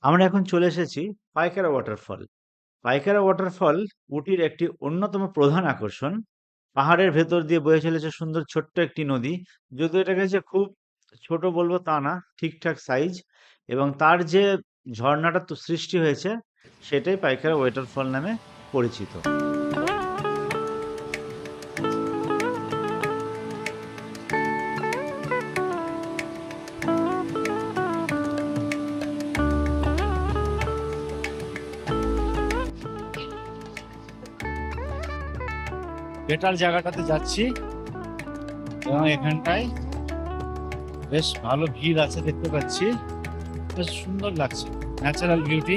আমরা এখন চলে এসেছি পাইকারা ওয়াটারফল। পাইকারা ওয়াটারফল উটির একটি অন্যতম প্রধান আকর্ষণ। পাহাড়ের ভেতর দিয়ে বয়ে চলেছে সুন্দর ছোট্ট একটি নদী। যদিও এটাকে যে খুব ছোট বলবো তা না, ঠিকঠাক সাইজ। এবং তার যে ঝর্ণাটা তো সৃষ্টি হয়েছে সেটাই পাইকারা ওয়াটারফল নামে পরিচিত। বেটার জায়গাটাতে যাচ্ছি এবং এখানটায় বেশ ভালো ভিড় আছে দেখতে পাচ্ছি। বেশ সুন্দর লাগছে, ন্যাচারাল বিউটি।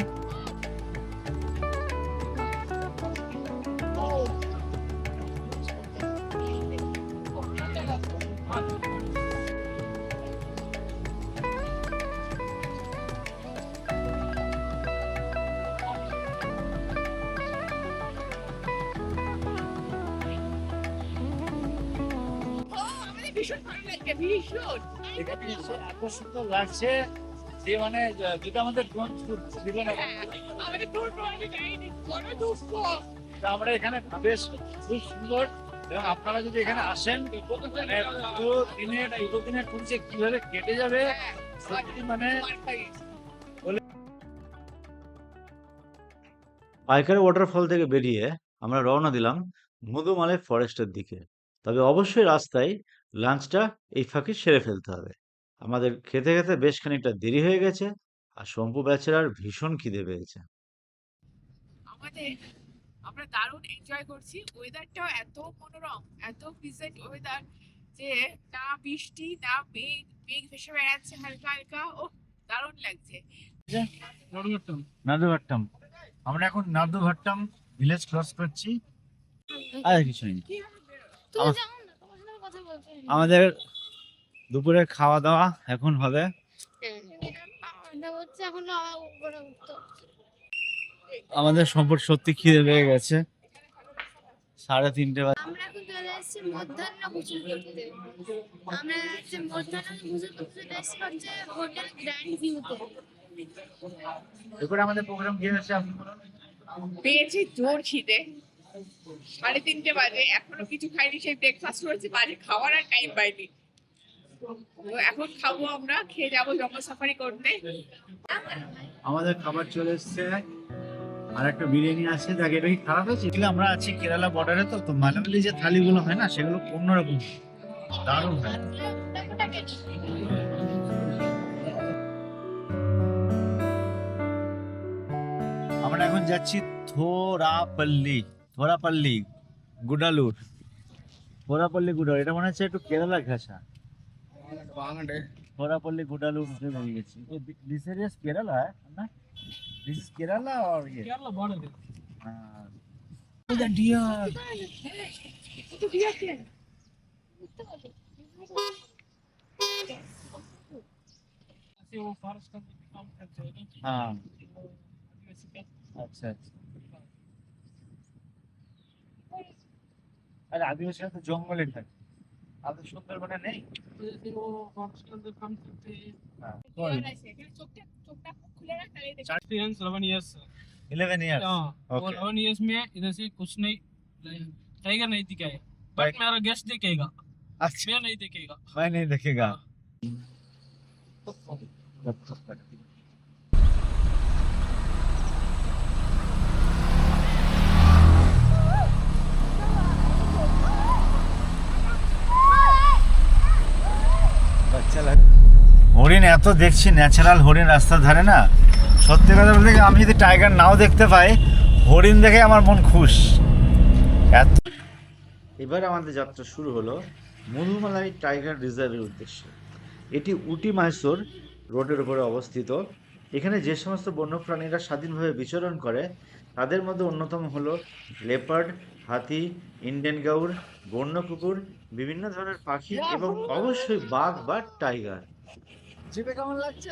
ভীষণ ভালো লাগছে, ভীষণ। এখানে এসে এত সুন্দর লাগছে যে মানে যেটা আমাদের ড্রোন শুট দিল না, আমাদের দূর প্রবাহে যাইনি, কোনো দুঃখ। তা আমরা এখানে বেশ খুব সুন্দর। এবং আপনারা যদি এখানে আসেন মানে দুটো দিনের ট্যুর যে কিভাবে কেটে যাবে সত্যি মানে পাইকারি ওয়াটারফল থেকে বেরিয়ে আমরা রওনা দিলাম মধুমালাই ফরেস্টের দিকে। তবে অবশ্যই রাস্তায় লাঞ্চটা এই ফাঁকে সেরে ফেলতে হবে। আমাদের খেতে খেতে বেশ খানিকটা দেরি হয়ে গেছে আর শম্পু ব্যাচেলার ভীষণ খিদে পেয়েছে। আমাদের আমরা দারুণ এনজয় করছি, ওয়েদারটাও এত মনোরম, এত প্লিজেন্ট ওয়েদার যে না বৃষ্টি না মেঘ, মেঘ ভেসে বেড়াচ্ছে হালকা হালকা। ও দারুণ লাগছে। নাদুঘাট্টাম, আমরা এখন নাদুঘাট্টাম ভিলেজ ক্রস করছি। আর কিছু নেই। আমাদের দুপুরে খাওয়া দাওয়া এখন হবে। আমাদের সম্পর্ক সত্যি খিদে পেয়ে গেছে। 3:30 বাজে। আমরা এখন চলে এসেছি মধ্যাহ্ন ভোজন করতে। আমরা যে মধ্যাহ্ন ভোজন করতে এসেছি হচ্ছে হোটেল গ্র্যান্ড ভিউতে। এরপরে আমাদের প্রোগ্রাম কি হচ্ছে আপনি বলুন। পেয়েছি জোর খিদে, 3:30 বাজে, এখনো কিছু খাইনি। সেই ব্রেকফাস্ট করেছি, বাজে খাওয়ার আর টাইম পাইনি। তো এখন খাবো, আমরা খেয়ে যাবো জঙ্গল সাফারি করতে। আমাদের খাবার চলে এসেছে, আর একটা বিরিয়ানি আছে। দেখে এটা কি খারাপ হয়েছে? এগুলো আমরা আছি কেরালা বর্ডারে, তো মালামালি যে থালিগুলো হয় না সেগুলো অন্যরকম দারুণ হয়। আমরা এখন যাচ্ছি থোরাপল্লী গুডালুর। থোরাপল্লী গুডালুর, এটা মনে হচ্ছে একটু কেরালা ঘাসা। থোরাপল্লী গুডালুর হয়ে গেছি। দিস ইজ কেরালা না? দিস ইজ কেরালা or ये Kerala border. the deer. See वो forest का काम करते हैं ना। हाँ, आदिवासी का। अच्छा अच्छा। अरे आदिवासी तो जंगले থাকে, আমাদের সুন্দরবনে নেই। जैसे वो forest के अंदर काम करते हैं। চোখটা খুলে রাখ, তাহলে দেখতে Experience 11 years। 11 years। हाँ, वो Okay। 11 years में इधर से कुछ नहीं, टाइगर नहीं दिखा है। But Right। मेरा गेस्ट देखेगा, अच्छा, मैं नहीं देखेगा। मैं नहीं देखेगा। হরিণ এত দেখছি, ন্যাচারাল হরিণ রাস্তার ধারে না। সত্যি কথা বলতে কি, আমি যদি টাইগার নাও দেখতে পাই, হরিণ দেখে আমার মন খুশ। এবার আমাদের যাত্রা শুরু হলো মধুমালাই টাইগার রিজার্ভের উদ্দেশ্যে। এটি উটি মাইসোর রোডের উপরে অবস্থিত। এখানে যে সমস্ত বন্যপ্রাণীরা স্বাধীনভাবে বিচরণ করে তাদের মধ্যে অন্যতম হলো লেপার্ড, হাতি, ইন্ডিয়ান গাউর, বন্য কুকুর, বিভিন্ন ধরনের পাখি এবং অবশ্যই বাঘ বা টাইগার। জিপে কেমন লাগছে?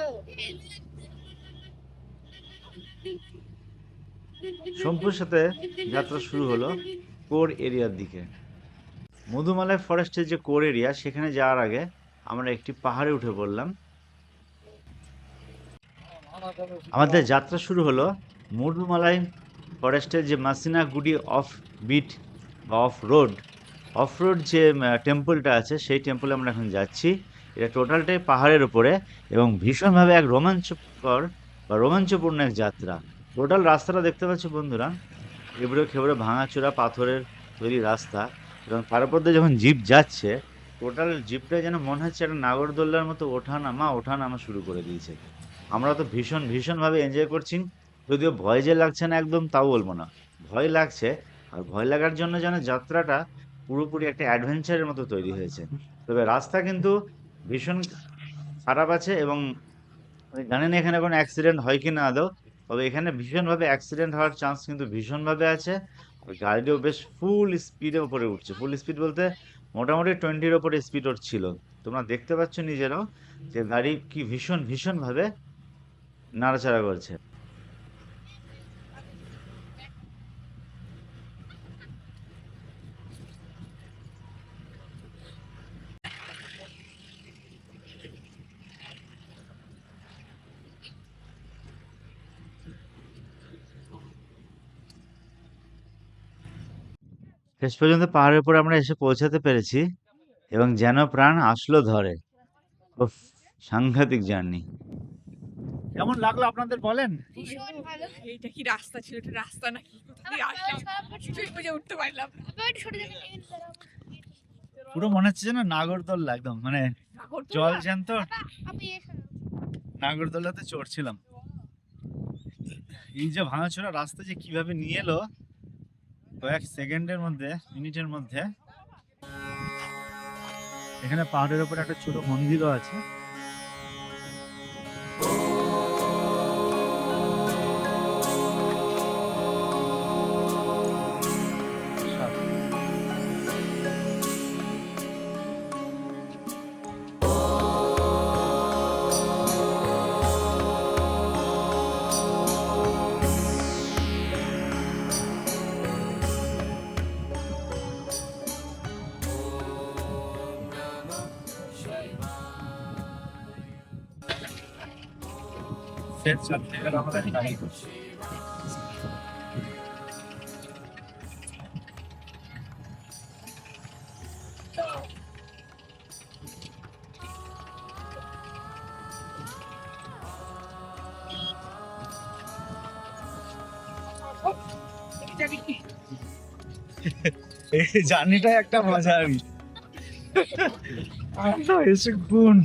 শম্পুর সাথে যাত্রা শুরু হলো কোর এরিয়ার দিকে। মধুমালাই ফরেস্টের যে কোর এরিয়া, সেখানে যাওয়ার আগে আমরা একটি পাহাড়ে উঠে পড়লাম। আমাদের যাত্রা শুরু হলো মুরুমালাই ফরেস্টের যে মাসিনাগুডি অফ বিট বা অফ রোড যে টেম্পলটা আছে সেই টেম্পলে আমরা এখন যাচ্ছি। এটা টোটালটাই পাহাড়ের উপরে এবং ভীষণভাবে এক রোমাঞ্চকর বা রোমাঞ্চপূর্ণ এক যাত্রা। টোটাল রাস্তাটা দেখতে পাচ্ছি বন্ধুরা, এবড়ো খেবড়ো ভাঙাচোরা পাথরের তৈরি রাস্তা এবং তার উপর দিয়ে যখন জিপ যাচ্ছে, টোটাল জিপটা যেন মনে হচ্ছে একটা নাগরদোল্লার মতো ওঠা নামা শুরু করে দিয়েছে। আমরা তো ভীষণভাবে এনজয় করছি। যদিও ভয় যে লাগছে না একদম তাও বলবো না, ভয় লাগছে। আর ভয় লাগার জন্য যেন যাত্রাটা পুরোপুরি একটা অ্যাডভেঞ্চারের মতো তৈরি হয়েছে। তবে রাস্তা কিন্তু ভীষণ খারাপ আছে এবং আমি জানি না এখানে কোনো অ্যাক্সিডেন্ট হয় কি না আদৌ। তবে এখানে ভীষণভাবে অ্যাক্সিডেন্ট হওয়ার চান্স কিন্তু ভীষণভাবে আছে। ওই গাড়িটিও বেশ ফুল স্পিডে উপরে উঠছে। ফুল স্পিড বলতে মোটামুটি 20-র ওপরে স্পিড ওর ছিল। তোমরা দেখতে পাচ্ছ নিজেরাও যে গাড়ি কি ভীষণভাবে নাড়াচাড়া করছে। শেষ পর্যন্ত পাহাড়ের উপর আমরা এসে পৌঁছাতে পেরেছি এবং যেন প্রাণ আসলো ধরে। উফ, সাংঘাতিক জার্নি। কেমন লাগলো আপনাদের বলেন? ভীষণ ভালো। এইটা কি রাস্তা ছিল? এটা রাস্তা নাকি? কোথা দিয়ে আমার আসলাম? খারাপ করছে। কিছুই বুঝে উঠতে পারলাম না। আবার একটু সরে যাবেন, এই দাঁড়াও। পুরো মনে হচ্ছে যেন নাগরদোল্লা, একদম মানে নাগরদোল্লা? জল জ্যান্ত আপনি এসে নাগরদোল্লাতে চড়ছিলাম। এই যে ভাঙাচোরা রাস্তা যে কিভাবে নিয়ে এলো কয়েক সেকেন্ডের মধ্যে, মিনিটের মধ্যে। এখানে পাহাড়ের উপর একটা ছোট মন্দিরও আছে। এটা কি? এই জার্নিটাই একটা মজা। আমি এসে গুণ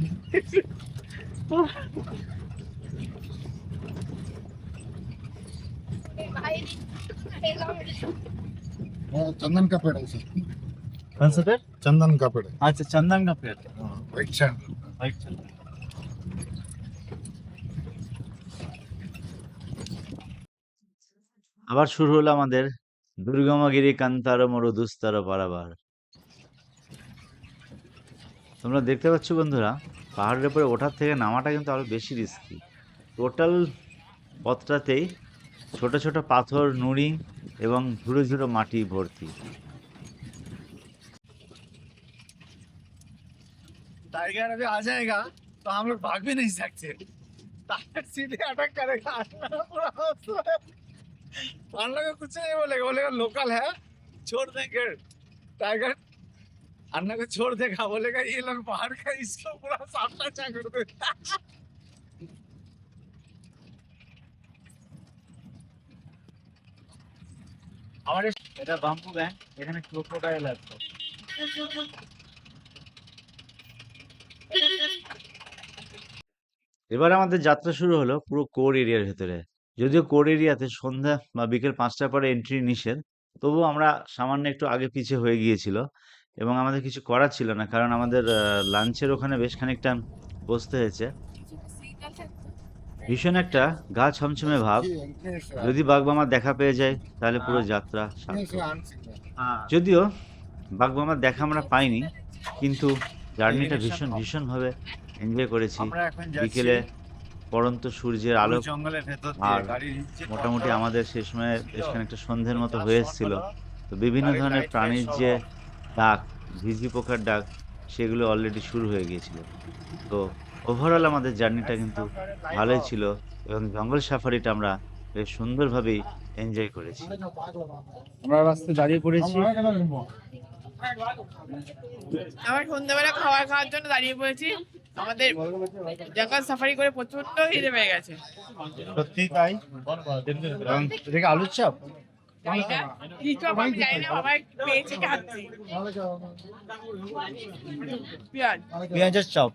चंदन का पेड़ है सर। कौन सा पेड़? चंदन का पेड़ है। अच्छा, चंदन का पेड़। White sand. व्हाइट चंदन। আবার শুরু হলো আমাদের দুর্গমগিরি কান্তার মরু দুস্তর পারাবার। তোমরা দেখতে পাচ্ছ বন্ধুরা, পাহাড়ের উপরে ওঠার থেকে নামাটা কিন্তু আরো বেশি রিস্কি। টোটাল পথটাতেই ছোট ছোট পাথর, নুড়ি এবং ঝুড়ো ঝুড়ো মাটি ভর্তি। टाइगर अभी आ जाएगा तो हम लोग भाग भी नहीं सकते। टाइगर सीधे अटैक करेगा। हम लोग को कुछ नहीं बोलेगा, बोलेगा लोकल है छोड़ देंगे। टाइगर अन्ना को छोड़ देगा, बोलेगा ये लोग पहाड़ का इसको पूरा सामना चा कर दे। আমাদের এটা বাম্বু ব্যাংক, এখানে ক্রোকোডাইল আছে। এবার আমাদের যাত্রা শুরু হলো পুরো কোর এরিয়ার ভেতরে। যদিও কোর এরিয়াতে সন্ধ্যা বা বিকেল 5টার পরে এন্ট্রি নিষেধ, তবুও আমরা সামান্য একটু আগে পিছিয়ে হয়ে গিয়েছিল এবং আমাদের কিছু করার ছিল না, কারণ আমাদের লাঞ্চের ওখানে বেশ খানিকটা বসতে হয়েছে। সিগন্যাল থাকতো। ভীষণ একটা গা ছমছমে ভাব। যদি বাঘমামার দেখা পেয়ে যায় তাহলে পুরো যাত্রা সার্থক। যদিও বাঘমামার দেখা আমরা পাইনি, কিন্তু জার্নিটা ভীষণভাবে এনজয় করেছি। আমরা এখন যাচ্ছি বিকেলে পড়ন্ত সূর্যের আলো জঙ্গলের ভেতর আর দিয়ে গাড়ির নিচে মোটামুটি আমাদের সেই সময় বেশ খানিকটা সন্ধ্যের মতো হয়ে এসেছিল। তো বিভিন্ন ধরনের প্রাণীর যে ডাক, ঝিঝি পোকার ডাক, সেগুলো অলরেডি শুরু হয়ে গিয়েছিল। তো ওভারঅল আমাদের জার্নিটা কিন্তু ভালোই ছিল এবং জঙ্গল সাফারিটা আমরা বেশ সুন্দরভাবেই এনজয় করেছি। আমরা রাস্তায় দাঁড়িয়ে পড়েছি। আমার সন্ধ্যাবেলা খাবার খাওয়ার জন্য দাঁড়িয়ে পড়েছি। আমাদের জঙ্গল সাফারি করে প্রচন্ড খিদে পেয়ে গেছে। সত্যি তাই। এবং এদিকে আলুর চপ। জানি না কি সব আমি জানি না, বাবা পেয়েছে খাচ্ছি পেঁয়াজ। পেঁয়াজের চপ।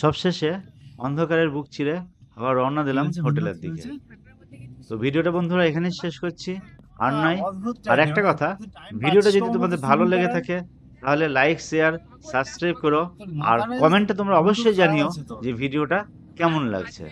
সবশেষে অন্ধকারের বুক চিরে আবার রওনা দিলাম হোটেলের দিকে। তো ভিডিওটা বন্ধুরা এখানেই শেষ করছি। আর নয়, আর একটা কথা, ভিডিওটা যদি তোমাদের ভালো লেগে থাকে তাহলে লাইক, শেয়ার, সাবস্ক্রাইব করো আর কমেন্টে তোমরা অবশ্যই জানিও যে ভিডিওটা কেমন লাগছে।